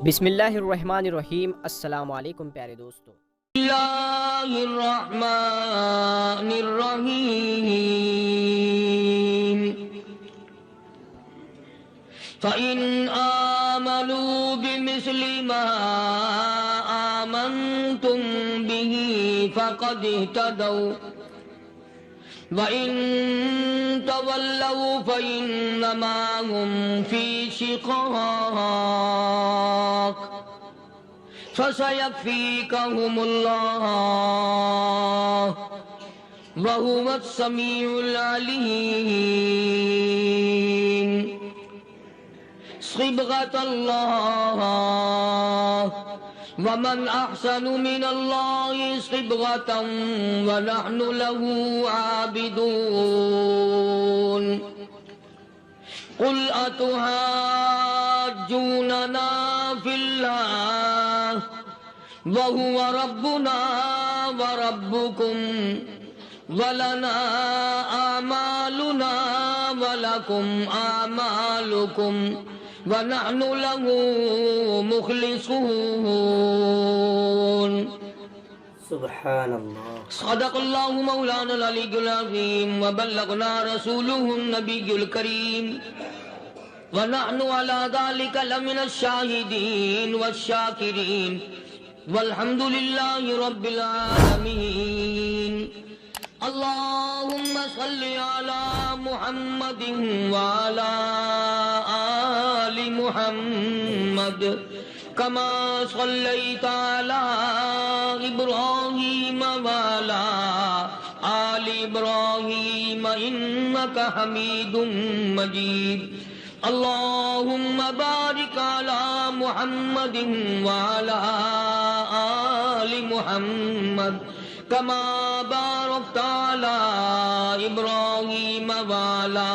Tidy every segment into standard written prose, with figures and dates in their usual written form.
بسم اللہ الرحمن الرحیم۔ السلام علیکم پیارے دوستو۔ اللہ الرحمن الرحیم فَإِنْ آمَنُوا بِمِثْلِ مَا آمَنْتُمْ بِهِ فَقَدِ اهْتَدَوْا وَإِن تَوَلَّوْا فَإِنَّمَا هُمْ فِي شِقَاقٍ فَسَيَكْفِيكَهُمُ اللَّهُ وَهُوَ السَّمِيعُ الْعَلِيمُ صِبْغَةَ اللَّهِ وَمَنْ أَحْسَنُ مِنَ اللَّهِ صِبْغَةً وَنَحْنُ لَهُ عَابِدُونَ قُلْ أَتُحَاجُّونَنَا فِي اللَّهِ وَهُوَ رَبُّنَا وَرَبُّكُمْ وَلَنَا أَعْمَالُنَا وَلَكُمْ أَعْمَالُكُمْ وَنَحْنُ لَهُ مُخْلِصُونَ سبحان اللہ۔ صدق اللہ مولانا العلی العظیم وبلغنا رسولہ النبی الکریم ونحن على ذلك لمن الشاہدین والشاکرین والحمد للہ رب العالمین۔ اللہم صل علی محمد وعلی آل محمد کما صلیت علی ابراہیم وعلی آل ابراہیم انک حمید مجید۔ اللہم بارک علی محمد وعلی آل محمد کما بارکت علی ابراہیم وعلی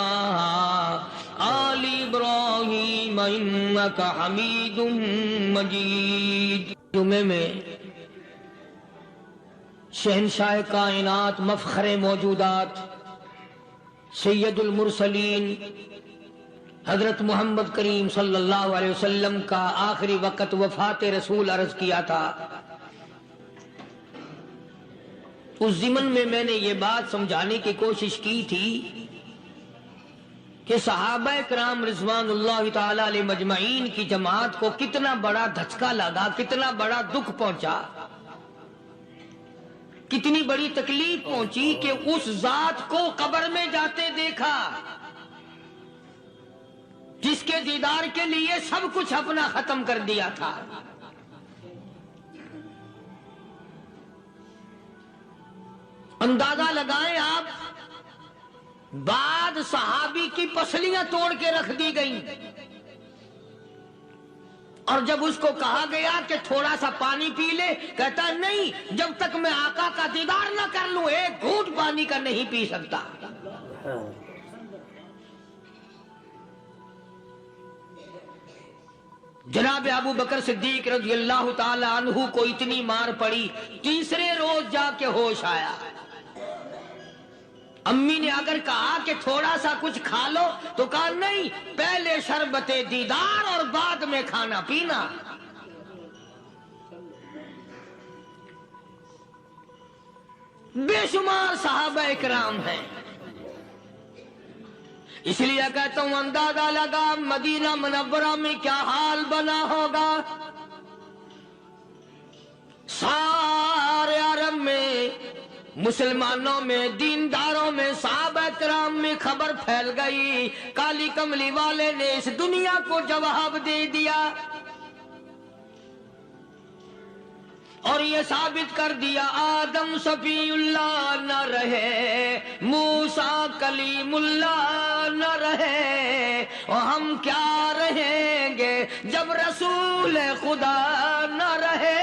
آل ابراہیم انک حمید مجید۔ جمعے میں شہنشاہ کائنات مفخر موجودات سید المرسلین حضرت محمد کریم صلی اللہ علیہ وسلم کا آخری وقت وفات رسول عرض کیا تھا۔ اس ضمن میں میں نے یہ بات سمجھانے کی کوشش کی تھی کہ صحابہ کرام رضوان اللہ تعالی علیہ مجمعین کی جماعت کو کتنا بڑا دھچکا لگا، کتنا بڑا دکھ پہنچا، کتنی بڑی تکلیف پہنچی کہ اس ذات کو قبر میں جاتے دیکھا جس کے دیدار کے لیے سب کچھ اپنا ختم کر دیا تھا۔ اندازہ لگائیں آپ، بعد صحابی کی پسلیاں توڑ کے رکھ دی گئیں، اور جب اس کو کہا گیا کہ تھوڑا سا پانی پی لے، کہتا نہیں، جب تک میں آقا کا دیدار نہ کر لوں ایک گھونٹ پانی کا نہیں پی سکتا۔ جناب ابو بکر صدیق رضی اللہ تعالی عنہ کو اتنی مار پڑی، تیسرے روز جا کے ہوش آیا۔ امی نے اگر کہا کہ تھوڑا سا کچھ کھا لو تو کہا نہیں، پہلے شربت دیدار اور بعد میں کھانا پینا۔ بے شمار صحابہ اکرام ہیں، اس لیے کہتا ہوں اندازہ لگا مدینہ منورہ میں کیا حال بنا ہوگا۔ سارے عرب میں، مسلمانوں میں، دینداروں میں، صحابہ کرام میں خبر پھیل گئی، کالی کملی والے نے اس دنیا کو جواب دے دیا اور یہ ثابت کر دیا آدم صفی اللہ نہ رہے، موسیٰ کلیم اللہ نہ رہے، اور ہم کیا رہیں گے جب رسول خدا نہ رہے۔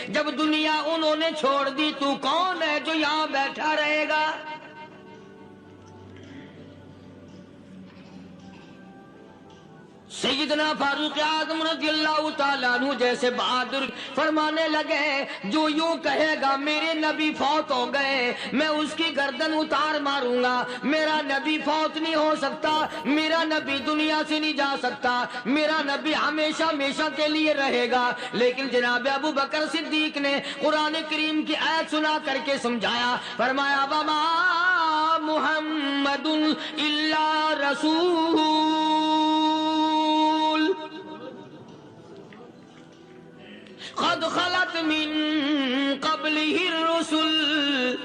جب دنیا انہوں نے چھوڑ دی تو کون ہے جو یہاں بیٹھا رہے گا؟ سیدنا فاروق اعظم رضی اللہ تعالیٰ عنہ جیسے بہادر فرمانے لگے جو یوں کہے گا میرے نبی فوت ہو گئے میں اس کی گردن اتار ماروں گا. میرا نبی فوت نہیں ہو سکتا, میرا نبی دنیا سے نہیں جا سکتا, میرا نبی ہمیشہ ہمیشہ کے لیے رہے گا. لیکن جناب ابو بکر صدیق نے قرآن کریم کی آیت سنا کر کے سمجھایا, فرمایا وما محمد الا رسول قد خلت من قبلہ الرسل.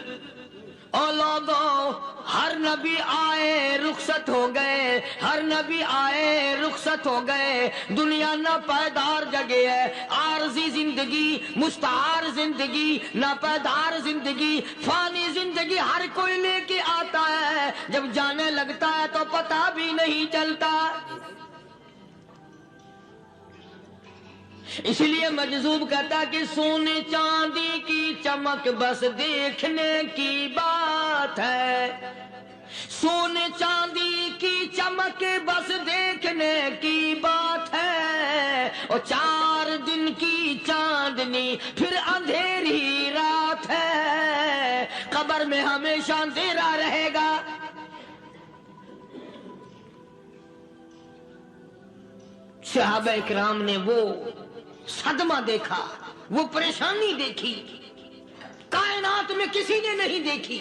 اور لوگوں ہر نبی آئے رخصت ہو گئے, ہر نبی آئے رخصت ہو گئے. دنیا نہ پائیدار جگہ ہے, عارضی زندگی, مستعار زندگی, نہ پائیدار زندگی, فانی زندگی ہر کوئی لے کے آتا ہے. جب جانے لگتا ہے تو پتہ بھی نہیں چلتا. اس لیے مجذوب کہتا کہ سونے چاندی کی چمک بس دیکھنے کی بات ہے, سونے چاندی کی چمک بس دیکھنے کی بات ہے. اور 4 دن کی چاندنی پھر اندھیری رات ہے, قبر میں ہمیشہ اندھیرا رہے گا. صحابہ اکرام نے وہ صدمہ دیکھا, وہ پریشانی دیکھی, کائنات میں کسی نے نہیں دیکھی.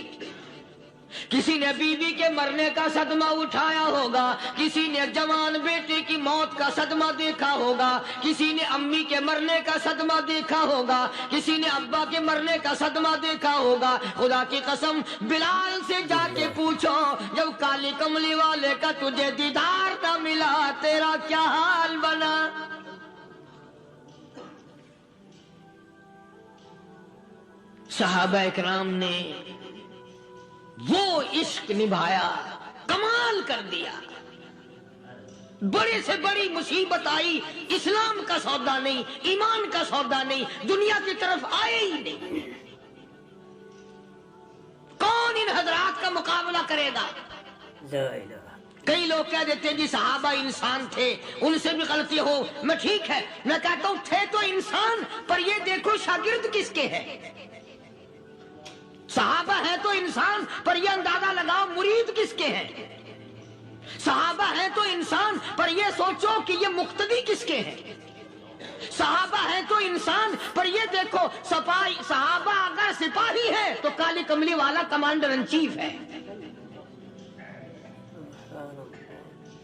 کسی نے بیوی کے مرنے کا صدمہ اٹھایا ہوگا, کسی نے جوان بیٹے کی موت کا صدمہ دیکھا ہوگا, کسی نے امی کے مرنے کا صدمہ دیکھا ہوگا, کسی نے ابا کے مرنے کا صدمہ دیکھا ہوگا. خدا کی قسم بلال سے جا کے پوچھو جب کالی کملی والے کا تجھے دیدار نہ ملا تیرا کیا حال بنا. صحابہ اکرام نے وہ عشق نبھایا, کمال کر دیا. بڑے سے بڑی مصیبت آئی, اسلام کا سودا نہیں, ایمان کا سودا نہیں, دنیا کی طرف آئے ہی نہیں. کون ان حضرات کا مقابلہ کرے گا؟ کئی لوگ کہہ دیتے ہیں جی صحابہ انسان تھے, ان سے بھی غلطی ہو. میں ٹھیک ہے, میں کہتا ہوں تھے تو انسان, پر یہ دیکھو شاگرد کس کے ہیں. صحابہ ہیں تو انسان, پر یہ اندازہ لگاؤ مرید کس کے ہیں. صحابہ ہیں تو انسان, پر یہ سوچو کہ یہ مقتدی کس کے ہیں. صحابہ ہیں تو انسان, پر یہ دیکھو صحابہ اگر سپاہی ہے تو کالی کملی والا کمانڈر ان چیف ہے.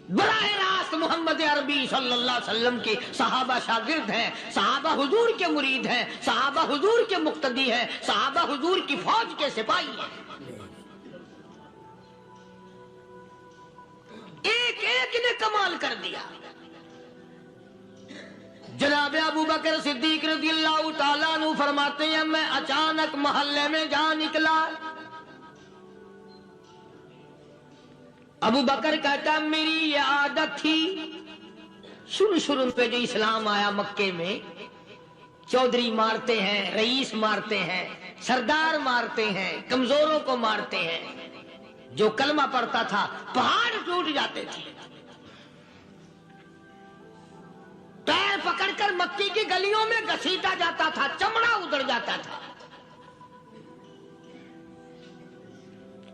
براہ راست محمد عربی صلی اللہ علیہ وسلم کے صحابہ شاگرد ہیں, صحابہ حضور کے مرید ہیں, صحابہ حضور کے مقتدی ہیں, صحابہ حضور کی فوج کے سپاہی ہیں. ایک ایک نے کمال کر دیا. جناب ابو بکر صدیق رضی اللہ تعالیٰ عنہ فرماتے ہیں میں اچانک محلے میں جا نکلا. ابو بکر کہتا میری یہ عادت تھی, شروع پہ جو اسلام آیا مکے میں, چودھری مارتے ہیں, رئیس مارتے ہیں, سردار مارتے ہیں, کمزوروں کو مارتے ہیں. جو کلمہ پڑھتا تھا پہاڑ ٹوٹ جاتے تھے. پیر پکڑ کر مکی کی گلیوں میں گھسیٹا جاتا تھا, چمڑا ادھڑ جاتا تھا.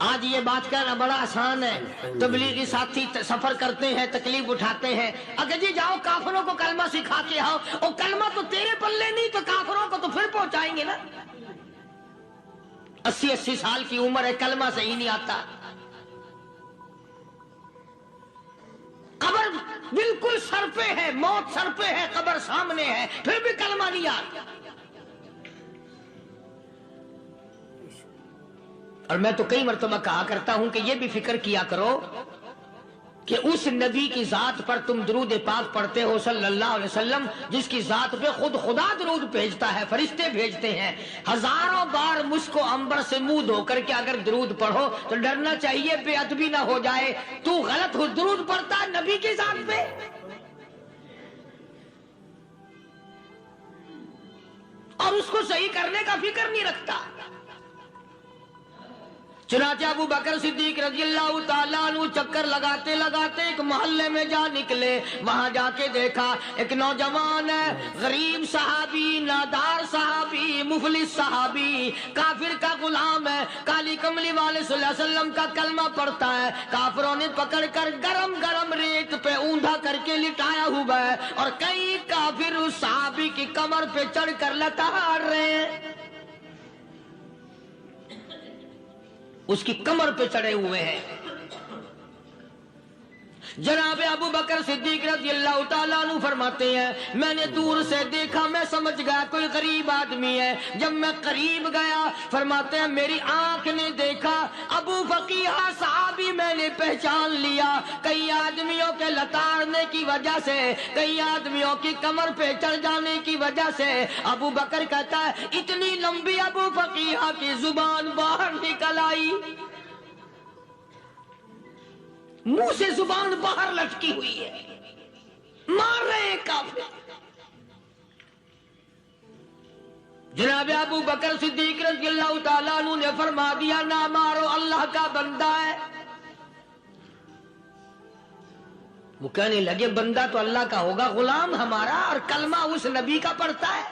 آج یہ بات کہنا بڑا آسان ہے. تبلیغی ساتھی سفر کرتے ہیں, تکلیف اٹھاتے ہیں, اگر جی جاؤ کافروں کو کلمہ سکھا کے آؤ. اور کلمہ تو تیرے پلے نہیں تو کافروں کو تو پھر پہنچائیں گے نا. 80 سال کی عمر ہے, کلمہ صحیح نہیں آتا. قبر بالکل سر پہ ہے, موت سر پہ ہے, قبر سامنے ہے, پھر بھی کلمہ نہیں آتا. اور میں تو کئی مرتبہ کہا کرتا ہوں کہ یہ بھی فکر کیا کرو کہ اس نبی کی ذات پر تم درود پاک پڑھتے ہو صلی اللہ علیہ وسلم, جس کی ذات پہ خود خدا درود بھیجتا ہے, فرشتے بھیجتے ہیں. ہزاروں بار مجھ کو عنبر سے منہ دھو کر کے اگر درود پڑھو تو ڈرنا چاہیے بے ادبی نہ ہو جائے. تو غلط درود پڑھتا ہے نبی کی ذات پہ. اور اس کو صحیح کرنے کا فکر نہیں رکھتا. چنانچہ ابو بکر صدیق رضی اللہ تعالیٰ عنہ چکر لگاتے لگاتے ایک محلے میں جا نکلے. وہاں جا کے دیکھا ایک نوجوان ہے، غریب صحابی، نادار صحابی، مفلس صحابی، کافر کا غلام ہے، کالی کملی والے صلی اللہ علیہ وسلم کا کلمہ پڑھتا ہے. کافروں نے پکڑ کر گرم گرم ریت پہ اوندا کر کے لٹایا ہوا ہے، اور کئی کافر اس صحابی کی کمر پہ چڑھ کر لتاڑ رہے ہیں. اس کی کمر پہ چڑھے ہوئے ہیں. جناب ابو بکر صدیق رضی اللہ تعالیٰ عنہ فرماتے ہیں میں نے دور سے دیکھا، میں سمجھ گیا کوئی غریب آدمی ہے. جب میں قریب گیا فرماتے ہیں میری آنکھ نے دیکھا ابو فقیہ صحابی، میں نے پہچان لیا. کئی آدمیوں کے لتاڑنے کی وجہ سے، کئی آدمیوں کی کمر پہ چڑھ جانے کی وجہ سے ابو بکر کہتا ہے اتنی لمبی ابو فقیہ کی زبان باہر نکل آئی، منہ سے زبان باہر لٹکی ہوئی ہے، مار رہے ہیں کافر. جناب ابو بکر صدیق رضی اللہ تعالیٰ عنہ نے فرما دیا نہ مارو، اللہ کا بندہ ہے. وہ کہنے لگے بندہ تو اللہ کا ہوگا، غلام ہمارا اور کلمہ اس نبی کا پڑھتا ہے،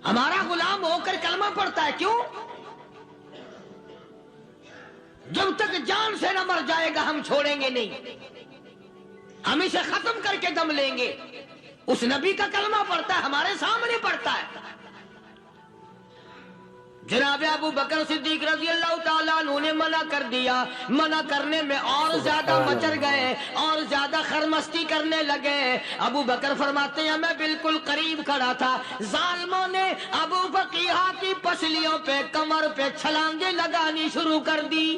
ہمارا غلام ہو کر کلمہ پڑھتا ہے. کیوں؟ جب تک جان سے نہ مر جائے گا ہم چھوڑیں گے نہیں، ہم اسے ختم کر کے دم لیں گے. اس نبی کا کلمہ پڑھتا ہے، ہمارے سامنے پڑھتا ہے. جناب ابو بکر صدیق رضی اللہ تعالیٰ عنہ نے منع کر دیا. منع کرنے میں اور زیادہ مچر گئے، اور زیادہ خرمستی کرنے لگے. ابو بکر فرماتے ہیں میں بالکل قریب کھڑا تھا، ظالموں نے ابو فقیہ کی پسلیوں پہ کمر پہ چھلانگیں لگانی شروع کر دی.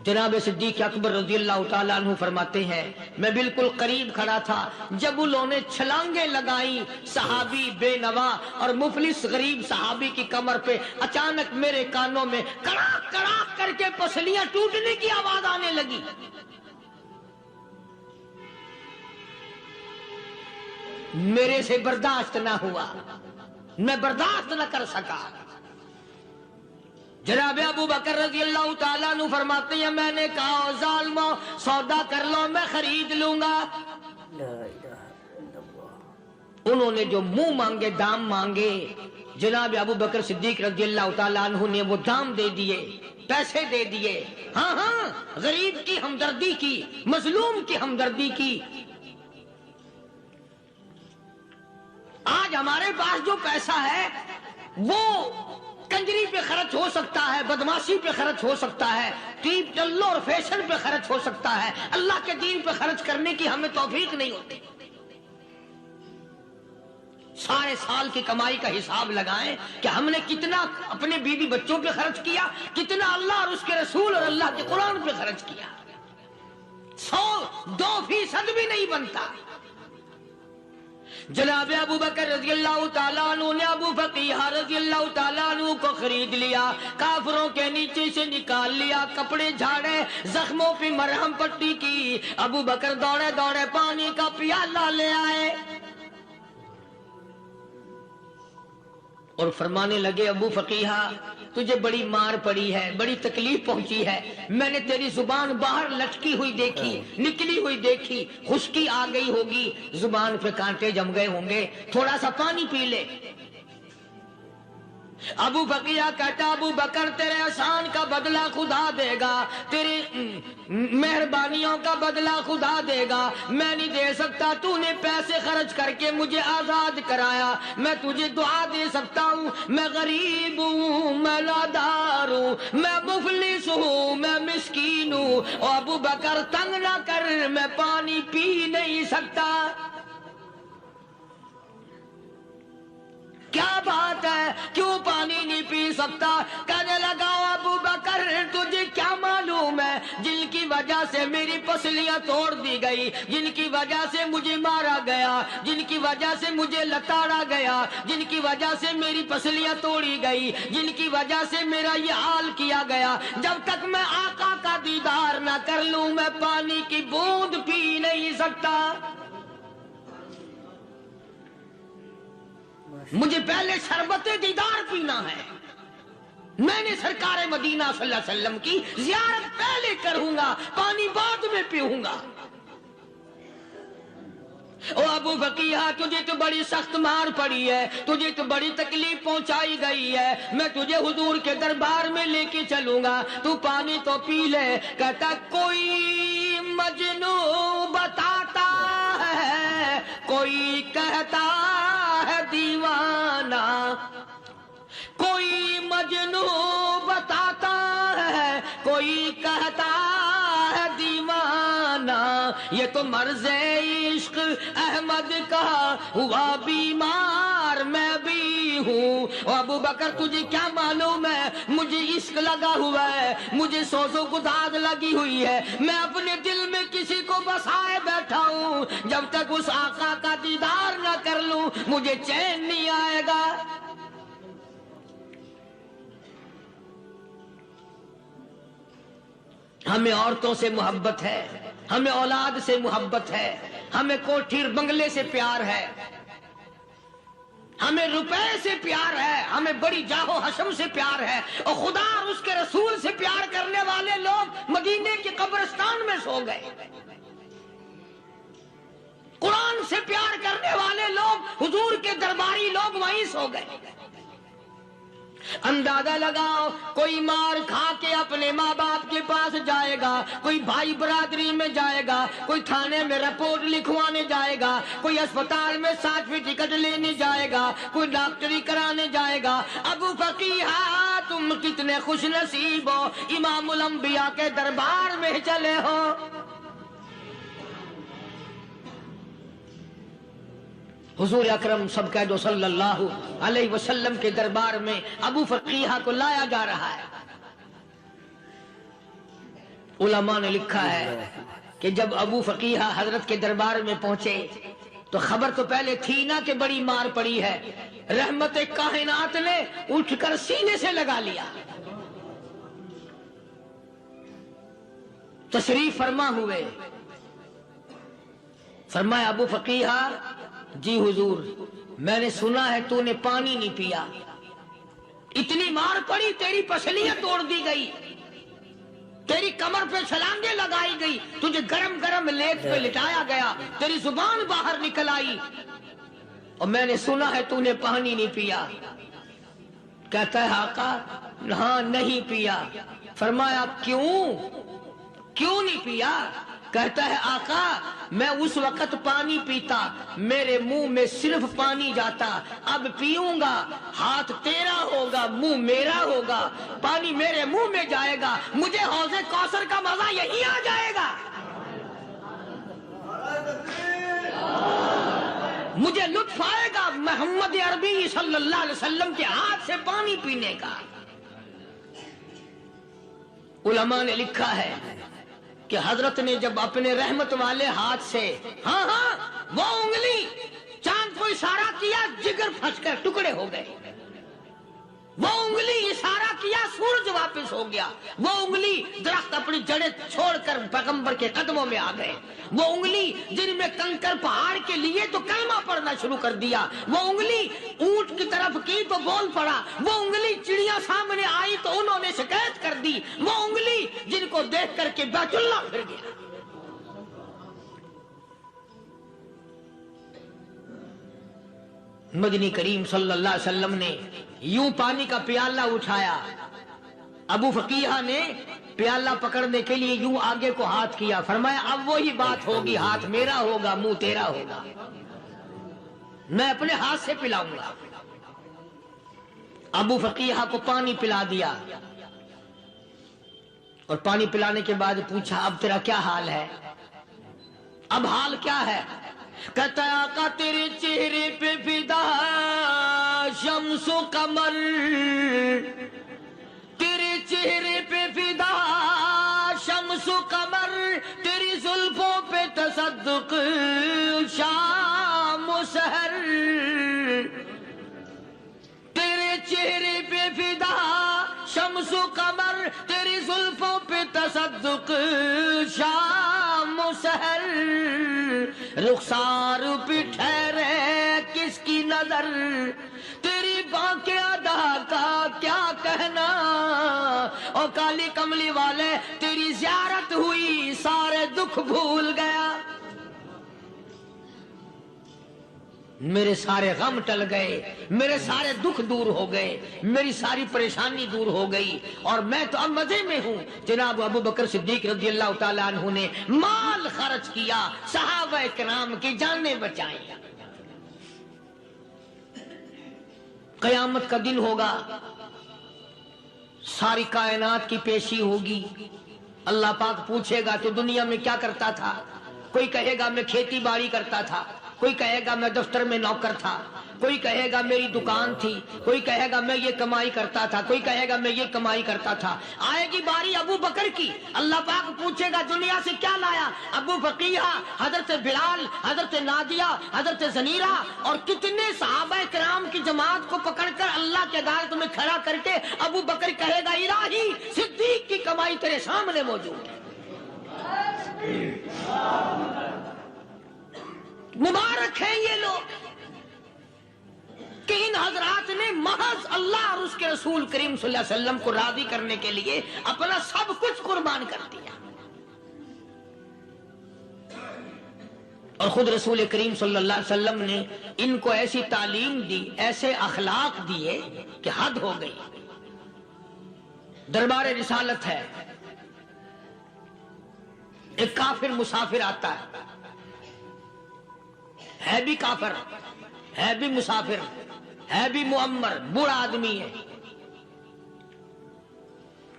جناب صدیق اکبر رضی اللہ تعالیٰ عنہ فرماتے ہیں میں بالکل قریب کھڑا تھا جب انہوں نے چھلانگیں لگائیں صحابی بے نوا اور مفلس غریب صحابی کی کمر پہ. اچانک میرے کانوں میں کڑاک کڑاک کر کے پسلیاں ٹوٹنے کی آواز آنے لگی. میرے سے برداشت نہ ہوا، میں برداشت نہ کر سکا. جناب ابو بکر رضی اللہ تعالیٰ عنہ فرماتے ہیں میں نے کہا ظالمو سودا کر لو، میں خرید لوں گا. انہوں نے جو منہ مانگے دام مانگے، جناب ابو بکر صدیق رضی اللہ تعالیٰ عنہ نے وہ دام دے دیے، پیسے دے دیے. ہاں ہاں، غریب کی ہمدردی کی، مظلوم کی ہمدردی کی. آج ہمارے پاس جو پیسہ ہے وہ کنجری پہ خرچ ہو سکتا ہے، بدماشی پہ خرچ ہو سکتا ہے، ٹیپ ٹلو اور فیشن پہ خرچ ہو سکتا ہے. اللہ کے دین پہ خرچ کرنے کی ہمیں توفیق نہیں ہوتی. سارے سال کی کمائی کا حساب لگائیں کہ ہم نے کتنا اپنے بیوی بچوں پہ خرچ کیا، کتنا اللہ اور اس کے رسول اور اللہ کے قرآن پہ خرچ کیا. 100-2% بھی نہیں بنتا. جناب ابو بکر رضی اللہ تعالیٰ عنہ نے ابو فقیہ رضی اللہ تعالیٰ عنہ کو خرید لیا، کافروں کے نیچے سے نکال لیا، کپڑے جھاڑے، زخموں پہ مرہم پٹی کی. ابو بکر دوڑے دوڑے پانی کا پیالہ لے آئے اور فرمانے لگے ابو فقیہ تجھے بڑی مار پڑی ہے، بڑی تکلیف پہنچی ہے، میں نے تیری زبان باہر لٹکی ہوئی دیکھی، نکلی ہوئی دیکھی، خشکی آ گئی ہوگی، زبان پہ کانٹے جم گئے ہوں گے، تھوڑا سا پانی پی لے. ابو فقیہ کہتا ابو بکر تیرے احسان کا بدلہ خدا دے گا، تیری مہربانیوں کا بدلہ خدا دے گا. میں نہیں دے سکتا، تو نے پیسے خرچ کر کے مجھے آزاد کرایا، میں تجھے دعا دے سکتا ہوں. میں غریب ہوں، میں نادار ہوں، میں مفلس ہوں، میں مسکین ہوں. اور ابو بکر تنگ نہ کر، میں پانی پی نہیں سکتا. کیا بات ہے، کیوں پانی نہیں پی سکتا؟ کہنے لگا ابو بکر تجھے کیا معلوم ہے جن کی وجہ سے میری پسلیاں توڑ دی گئی، جن کی وجہ سے مجھے مارا گیا، جن کی وجہ سے مجھے لتاڑا گیا، جن کی وجہ سے میری پسلیاں توڑی گئی، جن کی وجہ سے میرا یہ حال کیا گیا. جب تک میں آقا کا دیدار نہ کر لوں میں پانی کی بوند پی نہیں سکتا. مجھے پہلے شربت دیدار پینا ہے. میں نے سرکار مدینہ صلی اللہ علیہ وسلم کی زیارت پہلے کروں گا، پانی بعد میں پیوں گا. او ابو بقیہ، تجھے تو بڑی سخت مار پڑی ہے، تجھے تو بڑی تکلیف پہنچائی گئی ہے، میں تجھے حضور کے دربار میں لے کے چلوں گا، تو پانی تو پی لے. کہتا کوئی مجنون بتاتا ہے، کوئی کہتا ہے دیوانہ، کوئی مجنون بتاتا ہے، کوئی کہتا ہے دیوانہ. یہ تو مرض عشق احمد کا ہوا بیمار میں بھی ہوں. ابو بکر تجھے کیا معلوم ہے، مجھے عشق لگا ہوا ہے، مجھے سوز و گداز لگی ہوئی ہے. میں اپنے دل میں کسی کو بسائے بیٹھا ہوں، جب تک اس آقا کا دیدار نہ کر لوں مجھے چین نہیں آئے گا. ہمیں عورتوں سے محبت ہے، ہمیں اولاد سے محبت ہے، ہمیں کوٹھی بنگلے سے پیار ہے، ہمیں روپے سے پیار ہے، ہمیں بڑی جاہ و حشم سے پیار ہے. اور خدا اور اس کے رسول سے پیار کرنے والے لوگ مدینے کے قبرستان میں سو گئے. قرآن سے پیار کرنے والے لوگ، حضور کے درباری لوگ وہیں سو گئے. اندازہ لگاؤ، کوئی مار کھا کے اپنے ماں باپ کے پاس جائے گا، کوئی بھائی برادری میں جائے گا، کوئی تھانے میں رپورٹ لکھوانے جائے گا، کوئی اسپتال میں سرٹیفکیٹ لینے جائے گا، کوئی ڈاکٹری کرانے جائے گا. ابو فقیہ تم کتنے خوش نصیب ہو، امام الانبیاء کے دربار میں چلے ہو. حضور اکرم سب کہہ دو صلی اللہ علیہ وسلم کے دربار میں ابو فقیہ کو لایا جا رہا ہے. علماء نے لکھا ہے کہ جب ابو فقیہ حضرت کے دربار میں پہنچے تو خبر تو پہلے تھی نا کہ بڑی مار پڑی ہے. رحمت کائنات نے اٹھ کر سینے سے لگا لیا. تشریف فرما ہوئے، فرمایا ابو فقیہ جی حضور، میں نے سنا ہے تو نے پانی نہیں پیا، اتنی مار پڑی تیری پسلیاں توڑ دی گئی، تیری کمر پہ چھلانگیں لگائی گئی، تجھے گرم گرم لیٹ پہ لٹایا گیا، تیری زبان باہر نکل آئی، اور میں نے سنا ہے تو نے پانی نہیں پیا. کہتا ہے آقا ہاں نہیں پیا. فرمایا کیوں نہیں پیا؟ کہتا ہے آقا میں اس وقت پانی پیتا میرے منہ میں صرف پانی جاتا، اب پیوں گا ہاتھ تیرا ہوگا منہ میرا ہوگا، پانی میرے منہ میں جائے گا، مجھے حوض کوثر کا مزہ یہی آ جائے گا، مجھے لطف آئے گا محمد عربی صلی اللہ علیہ وسلم کے ہاتھ سے پانی پینے کا. علماء نے لکھا ہے کہ حضرت نے جب اپنے رحمت والے ہاتھ سے وہ انگلی چاند کو اشارہ کیا، جگر پھنس کر ٹکڑے ہو گئے. وہ انگلی اشارہ کیا، سورج واپس ہو گیا. وہ انگلی درخت اپنی جڑیں چھوڑ کر پیغمبر کے قدموں میں آ گئے. وہ انگلی جن میں کنکر پہاڑ کے لیے تو کلمہ پڑھنا شروع کر دیا. وہ انگلی اونٹ کی طرف کی تو بول پڑا. وہ انگلی چڑیاں سامنے آئی تو انہوں نے شکایت کر دی. وہ انگلی جن کو دیکھ کر کے بیت اللہ پھر گیا. مدنی کریم صلی اللہ علیہ وسلم نے یوں پانی کا پیالہ اٹھایا، ابو فقیہ نے پیالہ پکڑنے کے لیے یوں آگے کو ہاتھ کیا، فرمایا اب وہی بات ہوگی، ہاتھ میرا ہوگا منہ تیرا ہوگا، میں اپنے ہاتھ سے پلاؤں گا. ابو فقیہ کو پانی پلا دیا اور پانی پلانے کے بعد پوچھا اب تیرا کیا حال ہے؟ اب حال کیا ہے؟ کہتا ہے آقا تیرے چہرے پہ فدا شمس و قمر، تیرے چہرے پہ فدا شمس و قمر، تیری زلفوں پہ تصدق شام و سحر، تیرے چہرے پہ فدا شمس و قمر، تیری زلفوں پہ تصدق شام و سحر، رخسار پہ ٹھہرے اس کی نظر، تیری بانکیں ادا کا کیا کہنا، اور کالی کملی والے تیری زیارت ہوئی سارے دکھ بھول گیا، میرے سارے غم ٹل گئے، میرے سارے دکھ دور ہو گئے، میری ساری پریشانی دور ہو گئی، اور میں تو اب مزے میں ہوں۔ جناب ابو بکر صدیق رضی اللہ تعالیٰ عنہ نے مال خرچ کیا، صحابہ کرام کی جانیں بچائیں۔ قیامت کا دن ہوگا، ساری کائنات کی پیشی ہوگی، اللہ پاک پوچھے گا تو دنیا میں کیا کرتا تھا؟ کوئی کہے گا میں کھیتی باڑی کرتا تھا، کوئی کہے گا میں دفتر میں نوکر تھا، کوئی کہے گا میری دکان تھی، کوئی کہے گا میں یہ کمائی کرتا تھا، کوئی کہے گا میں یہ کمائی کرتا تھا۔ آئے گی باری ابو بکر کی، اللہ پاک پوچھے گا دنیا سے کیا لایا؟ ابو بقیہ، حضرت بلال، حضرت نادیہ، حضرت زنیرہ اور کتنے صحابہ کرام کی جماعت کو پکڑ کر اللہ کے عدالت میں کھڑا کر کے ابو بکر کہے گا الہی صدیق کی کمائی تیرے سامنے موجود ہے۔ مبارک ہیں یہ لوگ کہ ان حضرات نے محض اللہ اور اس کے رسول کریم صلی اللہ علیہ وسلم کو راضی کرنے کے لیے اپنا سب کچھ قربان کر دیا، اور خود رسول کریم صلی اللہ علیہ وسلم نے ان کو ایسی تعلیم دی، ایسے اخلاق دیے کہ حد ہو گئی۔ دربار رسالت ہے، ایک کافر مسافر آتا ہے بھی کافر، ہے بھی مسافر، ہے بھی معمر، بوڑھا آدمی ہے۔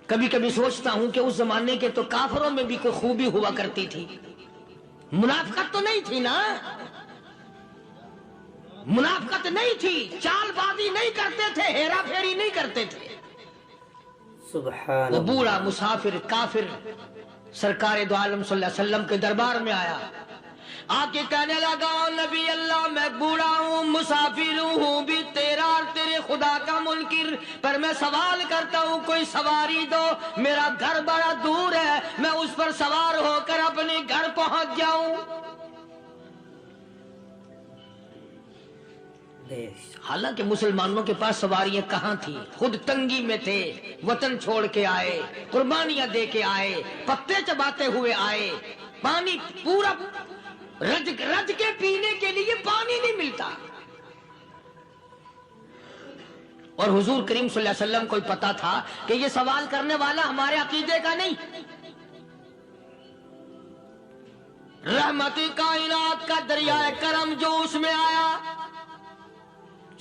کبھی کبھی سوچتا ہوں کہ اس زمانے کے تو کافروں میں بھی کوئی خوبی ہوا کرتی تھی، منافقت تو نہیں تھی نا، منافقت نہیں تھی، چال بازی نہیں کرتے تھے، ہیرا پھیری نہیں کرتے تھے۔ سبحان وہ بوڑھا مسافر کافر سرکار دو عالم صلی اللہ علیہ وسلم کے دربار میں آیا، آ کے کہنے لگا نبی اللہ میں بوڑھا ہوں، مسافر ہوں بھی تیرا اور تیرے خدا کا منکر، پر میں سوال کرتا ہوں کوئی سواری دو، میرا گھر بڑا دور ہے، میں اس پر سوار ہو کر اپنے گھر پہنچ جاؤں۔ حالانکہ مسلمانوں کے پاس سواریاں کہاں تھی، خود تنگی میں تھے، وطن چھوڑ کے آئے، قربانیاں دے کے آئے، پتے چباتے ہوئے آئے، پانی پورا رج کے پینے کے لیے پانی نہیں ملتا، اور حضور کریم صلی اللہ علیہ وسلم کو پتا تھا کہ یہ سوال کرنے والا ہمارے عقیدے کا نہیں، رحمت کائنات کا دریائے کرم جو اس میں آیا،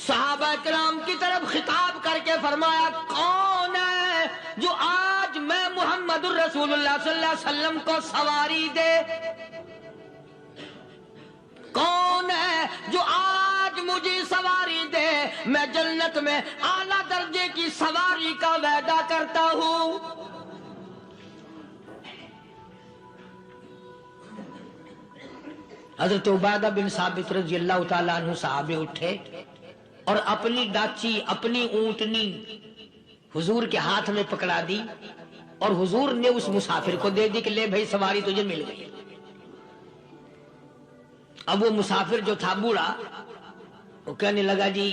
صحابہ کرام کی طرف خطاب کر کے فرمایا کون ہے جو آج میں محمد الرسول اللہ صلی اللہ علیہ وسلم کو سواری دے، کون ہے جو آج مجھے سواری دے، میں جنت میں اعلیٰ درجے کی سواری کا وعدہ کرتا ہوں۔ حضرت عبادہ بن ثابت رضی اللہ تعالیٰ عنہ صحابے اٹھے اور اپنی ڈاچی، اپنی اونٹنی حضور کے ہاتھ میں پکڑا دی، اور حضور نے اس مسافر کو دے دی کہ لے بھائی سواری تجھے مل گئی۔ اب وہ مسافر جو تھا بوڑھا، وہ کہنے لگا جی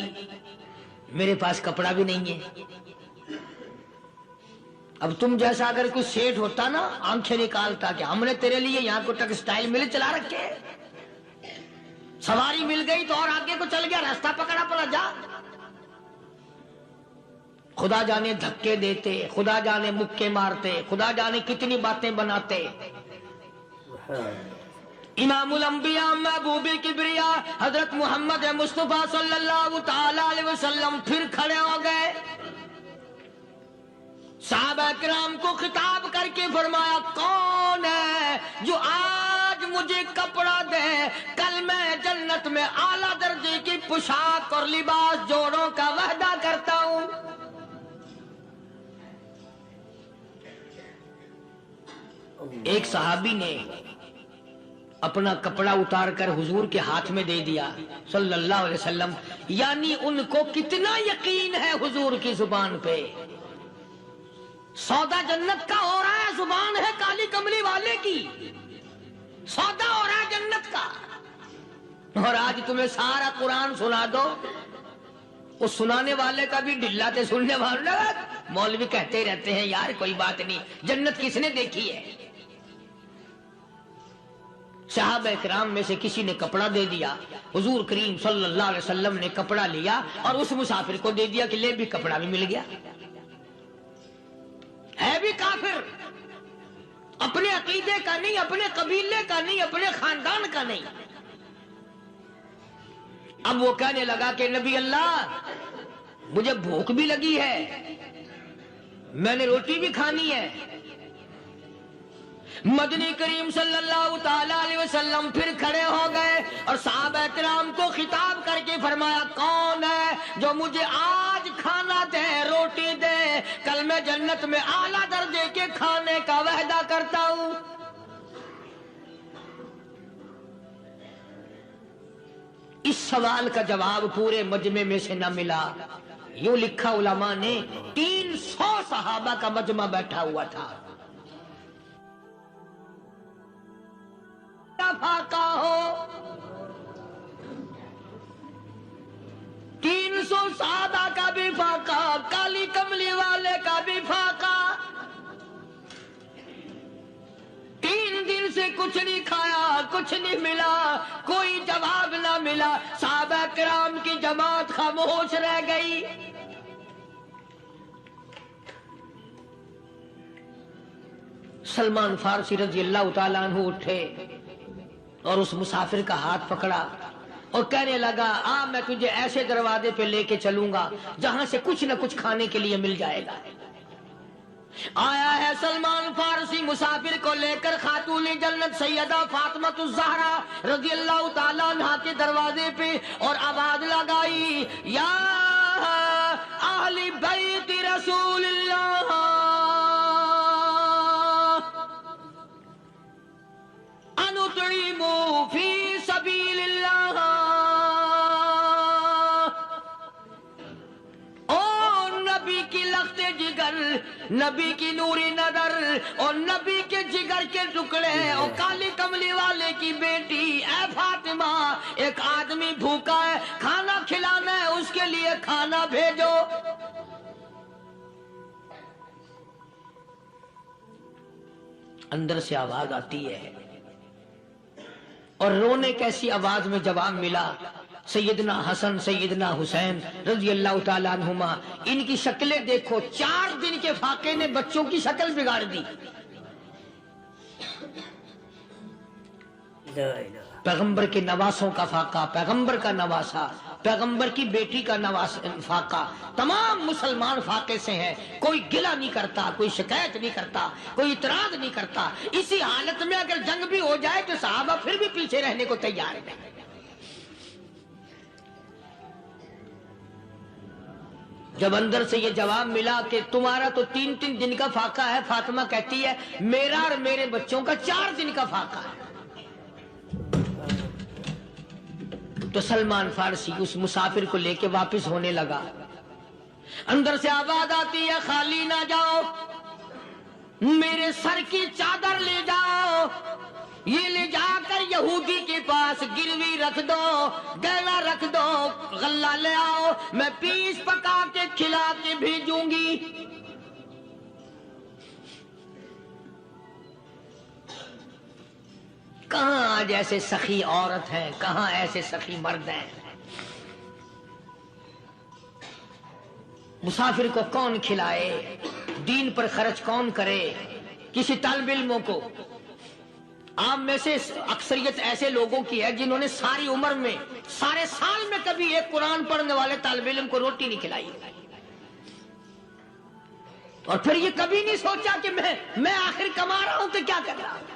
میرے پاس کپڑا بھی نہیں ہے، اب تم جیسا اگر کوئی سیٹ ہوتا نا آنکھیں نکالتا کہ ہم نے تیرے لیے یہاں کو ٹیکسٹائل مل چلا رکھے، سواری مل گئی تو اور آگے کو چل گیا، راستہ پکڑا پڑا جا۔ خدا جانے دھکے دیتے، خدا جانے مکے مارتے، خدا جانے کتنی باتیں بناتے۔ امام الانبیاء محبوب کبریا حضرت محمد مصطفیٰ صلی اللہ تعالی علیہ وسلم پھر کھڑے ہو گئے، صحابہ کرام کو خطاب کر کے فرمایا کون ہے جو آج مجھے کپڑا دے، کل میں جنت میں اعلیٰ درجے کی پوشاک اور لباس جوڑوں کا وعدہ کرتا ہوں۔ ایک صحابی نے اپنا کپڑا اتار کر حضور کے ہاتھ میں دے دیا صلی اللہ علیہ وسلم، یعنی ان کو کتنا یقین ہے حضور کی زبان پہ، سودا جنت کا ہو رہا ہے، زبان ہے کالی کملی والے کی، سودا ہو رہا ہے جنت کا۔ اور آج تمہیں سارا قرآن سنا دو، وہ سنانے والے کا بھی ڈلا تھے، سننے والے مولوی کہتے رہتے ہیں یار کوئی بات نہیں، جنت کس نے دیکھی ہے؟ صحابہ کرام میں سے کسی نے کپڑا دے دیا، حضور کریم صلی اللہ علیہ وسلم نے کپڑا لیا اور اس مسافر کو دے دیا کہ لے بھی کپڑا بھی مل گیا، ہے بھی کافر، اپنے عقیدے کا نہیں، اپنے قبیلے کا نہیں، اپنے خاندان کا نہیں۔ اب وہ کہنے لگا کہ نبی اللہ مجھے بھوک بھی لگی ہے، میں نے روٹی بھی کھانی ہے۔ مدنی کریم صلی اللہ تعالی علیہ وسلم پھر کھڑے ہو گئے اور صحابہ کرام کو خطاب کر کے فرمایا کون ہے جو مجھے آج کھانا دے، روٹی دے، کل میں جنت میں اعلیٰ درجے کے کھانے کا وعدہ کرتا ہوں۔ اس سوال کا جواب پورے مجمع میں سے نہ ملا، یوں لکھا علماء نے 300 صحابہ کا مجمع بیٹھا ہوا تھا، فاقہ ہو 300 صحابہ کا بھی فاقہ، کالی کملی والے کا بھی فاقہ، 3 دن سے کچھ نہیں کھایا، کچھ نہیں ملا، کوئی جواب نہ ملا، صحابہ کرام کی جماعت خاموش رہ گئی۔ سلمان فارسی رضی اللہ تعالیٰ عنہ اٹھے اور اس مسافر کا ہاتھ پکڑا اور کہنے لگا میں تجھے ایسے دروازے پہ لے کے چلوں گا جہاں سے کچھ نہ کچھ کھانے کے لیے مل جائے گا۔ آیا ہے سلمان فارسی مسافر کو لے کر خاتون جنت سیدہ فاطمہ الزہرا رضی اللہ تعالیٰ عنہا کے دروازے پہ اور آواز لگائی یا اہل بیت رسول اللہ انطعموا فی سبیل اللہ، او نبی کی لخت جگر، نبی کی نوری نظر اور نبی کے جگر کے ٹکڑے اور کالی کملی والے کی بیٹی اے فاطمہ، ایک آدمی بھوکا ہے، کھانا کھلانا ہے، اس کے لیے کھانا بھیجو۔ اندر سے آواز آتی ہے اور رونے کیسی آواز میں جواب ملا، سیدنا حسن سیدنا حسین رضی اللہ تعالیٰ عنہما، ان کی شکلیں دیکھو، 4 دن کے فاقے نے بچوں کی شکل بگاڑ دی۔ پیغمبر کے نواسوں کا فاقہ، پیغمبر کا نواسا، پیغمبر کی بیٹی کا فاقہ، تمام مسلمان فاقے سے ہیں، کوئی گلہ نہیں کرتا، کوئی شکایت نہیں کرتا، کوئی اعتراض نہیں کرتا۔ اسی حالت میں اگر جنگ بھی ہو جائے تو صحابہ پھر بھی پیچھے رہنے کو تیار ہیں۔ جب اندر سے یہ جواب ملا کہ تمہارا تو 3 دن کا فاقہ ہے، فاطمہ کہتی ہے میرا اور میرے بچوں کا 4 دن کا فاقہ ہے، تو سلمان فارسی اس مسافر کو لے کے واپس ہونے لگا۔ اندر سے آواز آتی ہے خالی نہ جاؤ، میرے سر کی چادر لے جاؤ، یہ لے جا کر یہودی کے پاس گروی رکھ دو، گیلا رکھ دو، غلہ لے آؤ، میں پیس پکا کے کھلا کے بھیجوں گی۔ کہاں آج ایسے سخی عورت ہیں، کہاں ایسے سخی مرد ہیں؟ مسافر کو کون کھلائے، دین پر خرچ کون کرے؟ کسی طالب علموں کو، آپ میں سے اکثریت ایسے لوگوں کی ہے جنہوں نے ساری عمر میں، سارے سال میں کبھی ایک قرآن پڑھنے والے طالب علم کو روٹی نہیں کھلائی، اور پھر یہ کبھی نہیں سوچا کہ میں آخر کما رہا ہوں تو کیا کر رہا ہوں۔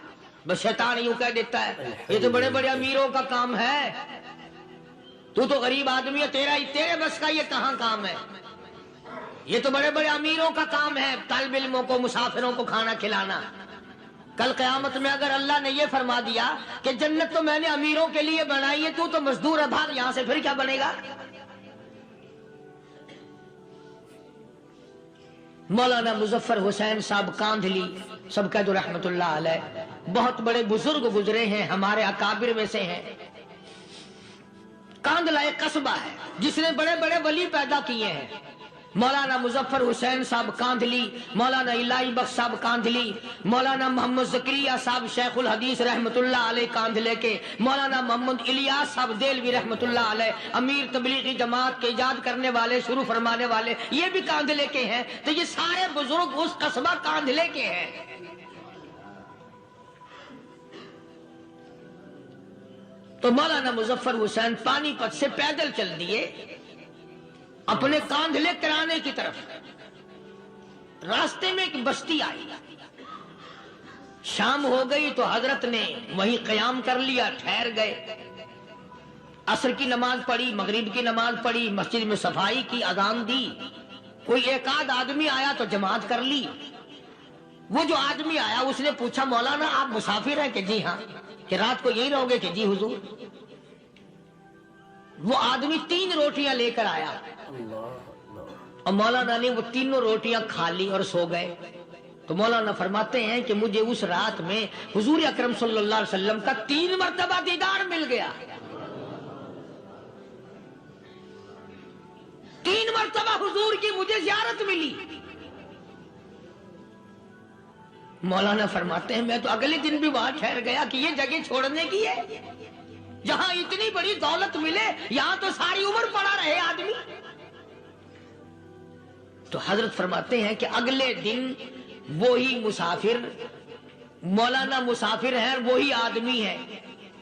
بس شیطان یوں کہہ دیتا ہے یہ تو بڑے بڑے امیروں کا کام ہے، تو غریب آدمی ہے، تیرے بس کا یہ کہاں کام ہے؟ یہ تو بڑے بڑے امیروں کا کام ہے طالب علموں کو، مسافروں کو کھانا کھلانا۔ کل قیامت میں اگر اللہ نے یہ فرما دیا کہ جنت تو میں نے امیروں کے لیے بنائی ہے، تو مزدور ہے، بھاگ یہاں سے، پھر کیا بنے گا؟ مولانا مظفر حسین صاحب کاندھلی سب کہہ دو رحمت اللہ علیہ، بہت بڑے بزرگ گزرے ہیں، ہمارے اکابر میں سے ہیں۔ کاندھلا ایک قصبہ ہے جس نے بڑے بڑے ولی پیدا کیے ہیں. مولانا مظفر حسین صاحب کاندھلی، مولانا الہی بخش صاحب کاندھلی، مولانا محمد زکریا صاحب شیخ الحدیث رحمت اللہ علیہ کاندھلے کے، مولانا محمد الیاس صاحب دہلوی رحمت اللہ علیہ امیر تبلیغی جماعت کے ایجاد کرنے والے، شروع فرمانے والے، یہ بھی کاندھلے کے ہیں. تو یہ سارے بزرگ اس قصبہ کاندھلے کے ہیں. تو مولانا مظفر حسین پانی پت سے پیدل چل دیے اپنے کاندھلے کرانے کی طرف. راستے میں ایک بستی آئی، شام ہو گئی تو حضرت نے وہیں قیام کر لیا، ٹھہر گئے. عصر کی نماز پڑھی، مغرب کی نماز پڑھی، مسجد میں صفائی کی، اذان دی. کوئی ایک آدھ آدمی آیا تو جماعت کر لی. وہ جو آدمی آیا اس نے پوچھا مولانا آپ مسافر ہیں؟ کہ جی ہاں. کہ رات کو یہی رہو گے؟ کہ جی حضور. وہ آدمی 3 روٹیاں لے کر آیا اور مولانا نے وہ تینوں روٹیاں کھا لی اور سو گئے. تو مولانا فرماتے ہیں کہ مجھے اس رات میں حضور اکرم صلی اللہ علیہ وسلم کا 3 مرتبہ دیدار مل گیا. 3 مرتبہ حضور کی مجھے زیارت ملی. مولانا فرماتے ہیں میں تو اگلے دن بھی وہاں ٹھہر گیا کہ یہ جگہ چھوڑنے کی ہے، جہاں اتنی بڑی دولت ملے یہاں تو ساری عمر پڑا رہے آدمی. تو حضرت فرماتے ہیں کہ اگلے دن وہی مسافر، مولانا مسافر ہے، وہی آدمی ہے،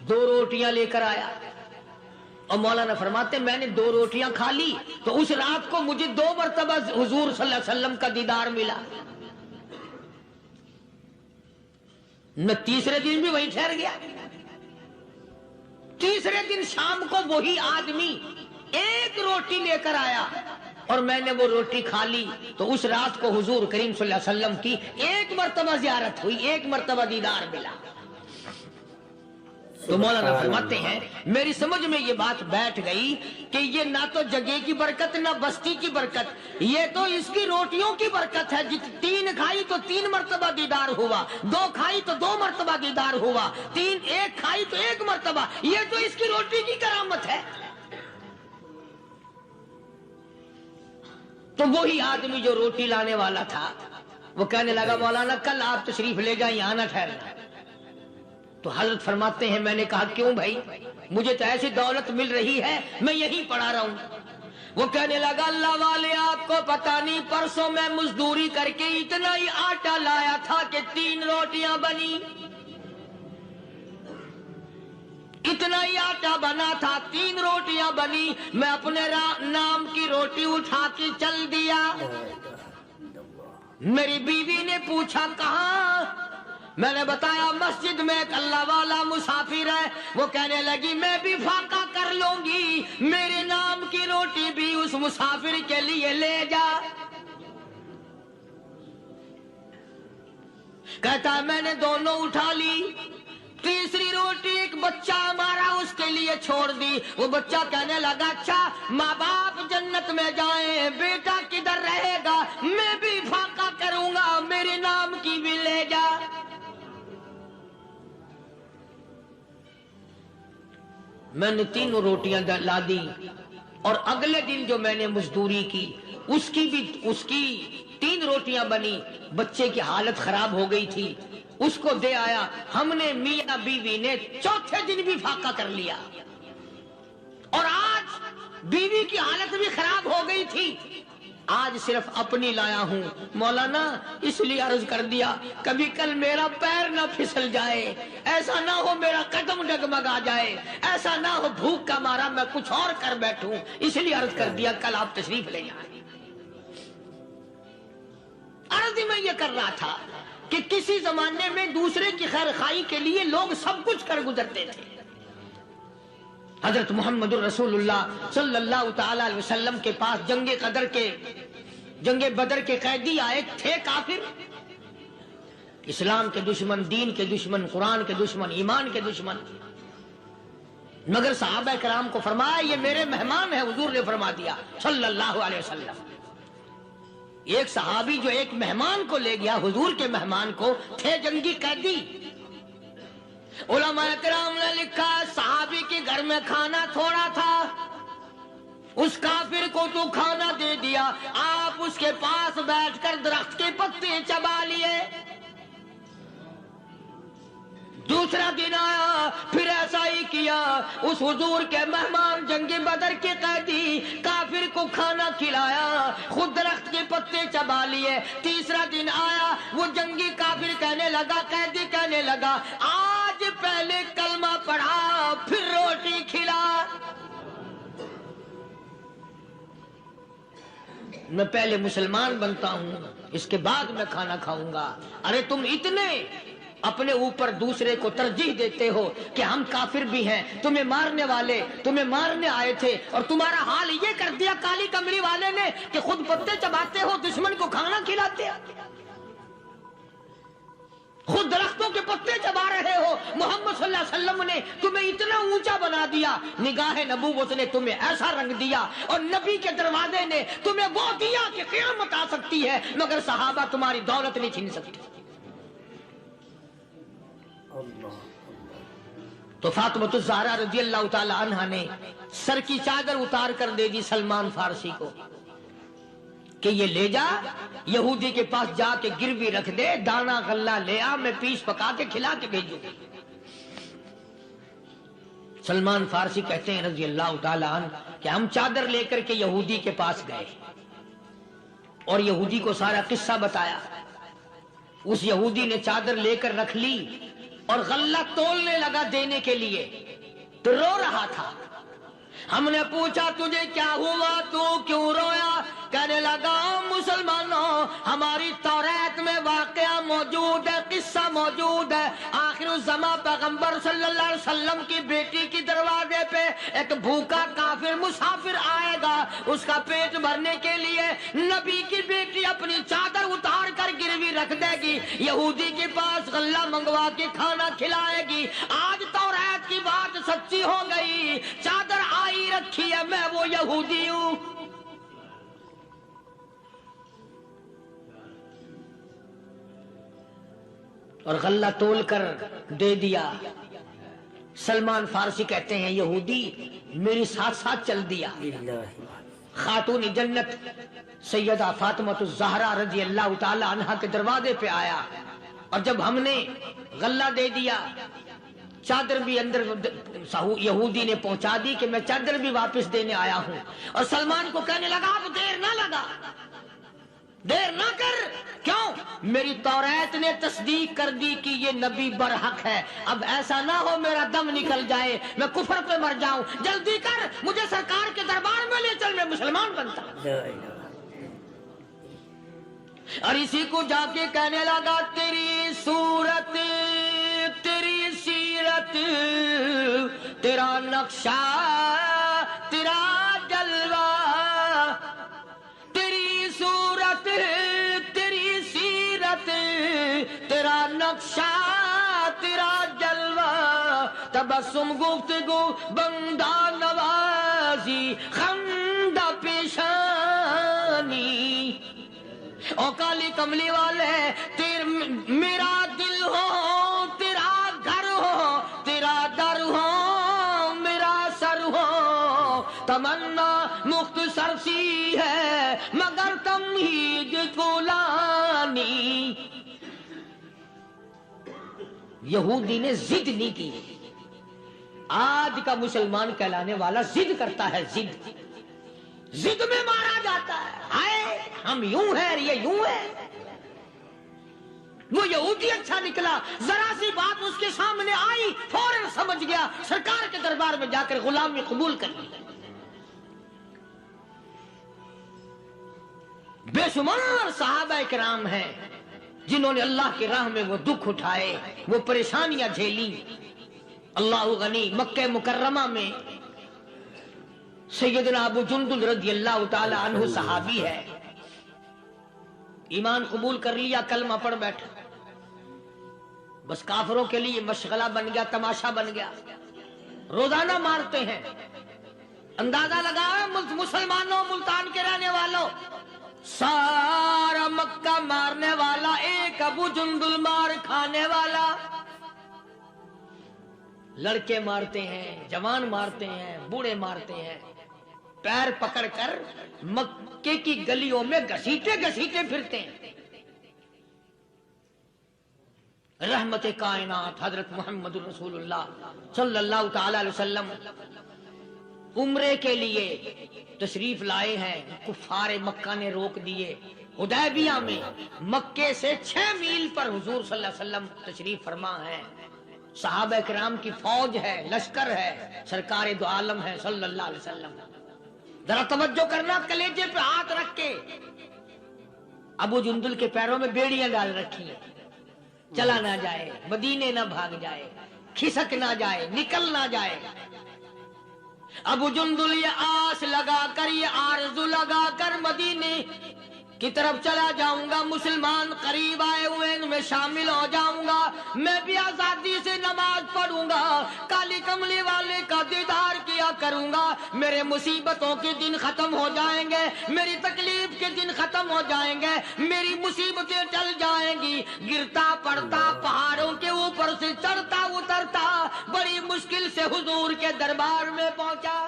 2 روٹیاں لے کر آیا. اور مولانا فرماتے ہیں میں نے 2 روٹیاں کھا لی تو اس رات کو مجھے 2 مرتبہ حضور صلی اللہ علیہ وسلم کا دیدار ملا. میں تیسرے دن بھی وہیں ٹھہر گیا. تیسرے دن شام کو وہی آدمی 1 روٹی لے کر آیا اور میں نے وہ روٹی کھا لی. تو اس رات کو حضور کریم صلی اللہ علیہ وسلم کی 1 مرتبہ زیارت ہوئی، 1 مرتبہ دیدار ملا. تو مولانا فرماتے ہیں میری سمجھ میں یہ بات بیٹھ گئی کہ یہ نہ تو جگہ کی برکت نہ بستی کی برکت، یہ تو اس کی روٹیوں کی برکت ہے. 3 کھائی تو 3 مرتبہ دیدار ہوا، 2 کھائی تو 2 مرتبہ دیدار ہوا، 1 کھائی تو 1 مرتبہ. یہ تو اس کی روٹی کی کرامت ہے. تو وہی آدمی جو روٹی لانے والا تھا وہ کہنے لگا مولانا کل آپ تشریف لے جائیں، یہاں نہ ٹھہرنا. تو حضرت فرماتے ہیں میں نے کہا کیوں بھائی، مجھے تو ایسی دولت مل رہی ہے میں یہیں پڑا رہا ہوں. وہ کہنے لگا اللہ والے آپ کو پتا نہیں پرسوں میں مزدوری کر کے اتنا ہی آٹا لایا تھا کہ 3 روٹیاں بنی. اتنا ہی آٹا بنا تھا، 3 روٹیاں بنی. میں اپنے نام کی روٹی اٹھا کے چل دیا. میری بیوی نے پوچھا کہاں؟ میں نے بتایا مسجد میں ایک اللہ والا مسافر ہے. وہ کہنے لگی میں بھی فاقہ کر لوں گی، میرے نام کی روٹی بھی اس مسافر کے لیے لے جا. کہتا ہے میں نے دونوں اٹھا لی. تیسری روٹی ایک بچہ ہمارا اس کے لیے چھوڑ دی. وہ بچہ کہنے لگا اچھا ماں باپ جنت میں جائیں، بیٹا کدھر رہے گا؟ میں بھی فاقہ کروں گا، میرے نام کی بھی لے جا. میں نے 3 روٹیاں لا دی اور اگلے دن جو میں نے مزدوری کی اس کی 3 روٹیاں بنی. بچے کی حالت خراب ہو گئی تھی، اس کو دے آیا. ہم نے میاں بیوی نے چوتھے دن بھی فاقہ کر لیا اور آج بیوی کی حالت بھی خراب ہو گئی تھی. آج صرف اپنی لایا ہوں. مولانا اس لیے عرض کر دیا کبھی کل میرا پیر نہ پھسل جائے، ایسا نہ ہو میرا قدم ڈگمگا جائے، ایسا نہ ہو بھوک کا مارا میں کچھ اور کر بیٹھوں، اس لیے عرض کر دیا کل آپ تشریف لے جائیں. عرض میں یہ کر رہا تھا کہ کسی زمانے میں دوسرے کی خیر خواہی کے لیے لوگ سب کچھ کر گزرتے تھے. حضرت محمد الرسول اللہ صلی اللہ تعالی علیہ وسلم کے پاس جنگ بدر کے قیدی آئے تھے کافر، اسلام کے دشمن، دین کے دشمن، قرآن کے دشمن، ایمان کے دشمن. مگر صحابہ کرام کو فرمایا یہ میرے مہمان ہیں. حضور نے فرما دیا صلی اللہ علیہ وسلم. ایک صحابی جو ایک مہمان کو لے گیا، حضور کے مہمان کو، تھے جنگی قیدی. علماء کرام نے لکھا صحابی کے گھر میں کھانا تھوڑا تھا، اس کافر کو تو کھانا دے دیا، آپ اس کے پاس بیٹھ کر درخت کے پتے چبا لیے۔ دوسرا دن آیا، پھر ایسا ہی کیا، اس حضور کے مہمان جنگ بدر کے قیدی کافر کو کھانا کھلایا، خود درخت کے پتے چبا لیے۔ تیسرا دن آیا، وہ جنگی کافر کہنے لگا، قیدی کہنے لگا، آج پہلے کلمہ پڑھا پھر روٹی کھلا، میں پہلے مسلمان بنتا ہوں اس کے بعد میں کھانا کھاؤں گا۔ ارے تم اتنے اپنے اوپر دوسرے کو ترجیح دیتے ہو کہ ہم کافر بھی ہیں، تمہیں مارنے والے تمہیں مارنے آئے تھے، اور تمہارا حال یہ کر دیا کالی کملی والے نے کہ خود پتے چباتے ہو، دشمن کو کھانا کھلاتے ہو، خود درختوں کے پتے چبا رہے ہو۔ محمد صلی اللہ علیہ وسلم نے تمہیں اتنا اونچا بنا دیا، نگاہ نبوت نے تمہیں ایسا رنگ دیا، اور نبی کے دروازے نے تمہیں وہ دیا کہ قیامت آ سکتی ہے مگر صحابہ تمہاری دولت نہیں چھین سکتے۔ تو فاطمہ الزہرا رضی اللہ تعالی عنہا نے سر کی چادر اتار کر دے دی سلمان فارسی کو کہ یہ لے جا، یہودی کے پاس جا کے گروی رکھ دے، دانا غلہ لے آ، میں پیس پکا کے کھلا کے بھیجوں۔ سلمان فارسی کہتے ہیں رضی اللہ تعالی عنہ کہ ہم چادر لے کر کے یہودی کے پاس گئے اور یہودی کو سارا قصہ بتایا۔ اس یہودی نے چادر لے کر رکھ لی اور غلہ تولنے لگا دینے کے لیے، تو رو رہا تھا۔ ہم نے پوچھا تجھے کیا ہوا، تو کیوں رویا؟ کہنے لگا مسلمانوں، ہماری توریت میں واقعہ موجود ہے، قصہ موجود ہے، آخر الزمان پیغمبر صلی اللہ علیہ وسلم کی بیٹی کی دروازے پہ ایک بھوکا کافر مسافر آئے گا، اس کا پیٹ بھرنے کے لیے نبی کی بیٹی اپنی چادر اتار کر گروی رکھ دے گی، یہودی کے پاس غلہ منگوا کے کھانا کھلائے گی۔ آج توریت کی بات سچی ہو گئی، چادر آئی رکھی ہے، میں وہ یہودی ہوں۔ اور غلہ تول کر دے دیا۔ سلمان فارسی کہتے ہیں یہودی میری ساتھ ساتھ چل دیا۔ خاتون جنت سیدہ فاطمہ الزہرا رضی اللہ تعالی عنہا کے دروازے پہ آیا، اور جب ہم نے غلہ دے دیا، چادر بھی اندر یہودی نے پہنچا دی کہ میں چادر بھی واپس دینے آیا ہوں، اور سلمان کو کہنے لگا اب دیر نہ لگا، دیر نہ کر، کیوں؟ میری توریت نے تصدیق کر دی کہ یہ نبی برحق ہے، اب ایسا نہ ہو میرا دم نکل جائے، میں کفر پہ مر جاؤں، جلدی کر، مجھے سرکار کے دربار میں لے چل، میں مسلمان بنتا ہوں۔ اور اسی کو جا کے کہنے لگا تیری صورت، تیری سیرت، تیرا نقشہ، تیرا جلوہ، تیری صورت، تیری سیرت، تیرا نقشہ، تیرا جلوہ، تبسم گفتگو بندہ نوازی خندہ پیشانی، او کالی کملی والے میرا دل ہو، تیرا گھر ہو، تیرا در ہو، میرا سر ہو، تمنا مختصر سی ہے مگر تمہید طولانی۔ یہودی نے ضد نہیں کی۔ آج کا مسلمان کہلانے والا ضد کرتا ہے، ضد میں مارا جاتا ہے، ہائے ہم یوں ہیں، یہ یوں ہے۔ وہ یہودی اچھا نکلا، ذرا سی بات اس کے سامنے آئی فوراً سمجھ گیا، سرکار کے دربار میں جا کر غلامی قبول کر لی۔ بے شمار صحابہ کرام ہیں جنہوں نے اللہ کی راہ میں وہ دکھ اٹھائے، وہ پریشانیاں جھیلی۔ اللہ غنی، مکہ مکرمہ میں سیدنا ابو جندل رضی اللہ تعالی عنہ صحابی ہے، ایمان قبول کر لیا، کلمہ پڑھ بیٹھا، بس کافروں کے لیے مشغلہ بن گیا، تماشا بن گیا، روزانہ مارتے ہیں۔ اندازہ لگاؤ مسلمانوں، ملتان کے رہنے والوں، سارا مکہ مارنے والا ایک ابو جندل مار کھانے والا، لڑکے مارتے ہیں، جوان مارتے ہیں، بوڑھے مارتے ہیں، پیر پکڑ کر مکے کی گلیوں میں گھسیٹے گھسیٹے پھرتے ہیں۔ رحمت کائنات حضرت محمد رسول اللہ صلی اللہ تعالی علیہ وسلم عمرے کے لیے تشریف لائے ہیں، کفار مکہ نے روک دیے۔ حدیبیہ میں مکے سے 6 میل پر حضور صلی اللہ علیہ وسلم تشریف فرما ہے، صحابہ کرام کی فوج ہے، لشکر ہے، سرکار دو عالم ہے صلی اللہ علیہ وسلم۔ ذرا توجہ کرنا، کلیجے پہ ہاتھ رکھ کے ابو جندل کے پیروں میں بیڑیاں ڈال رکھی ہیں، چلا نہ جائے، مدینے نہ بھاگ جائے، کھسک نہ جائے، نکل نہ جائے۔ ابو جندل یہ آس لگا کر، یہ آرزو لگا کر مدینے کی طرف چلا جاؤں گا، مسلمان قریب آئے ہوئے ان میں شامل ہو جاؤں گا، میں بھی آزادی سے نماز پڑھوں گا، کالی کملی والے کا دیدار کیا کروں گا، میرے مصیبتوں کے دن ختم ہو جائیں گے، میری تکلیف کے دن ختم ہو جائیں گے، میری مصیبتیں ٹل جائیں گی۔ گرتا پڑتا پہاڑوں کے اوپر سے چڑھتا اترتا بڑی مشکل سے حضور کے دربار میں پہنچا۔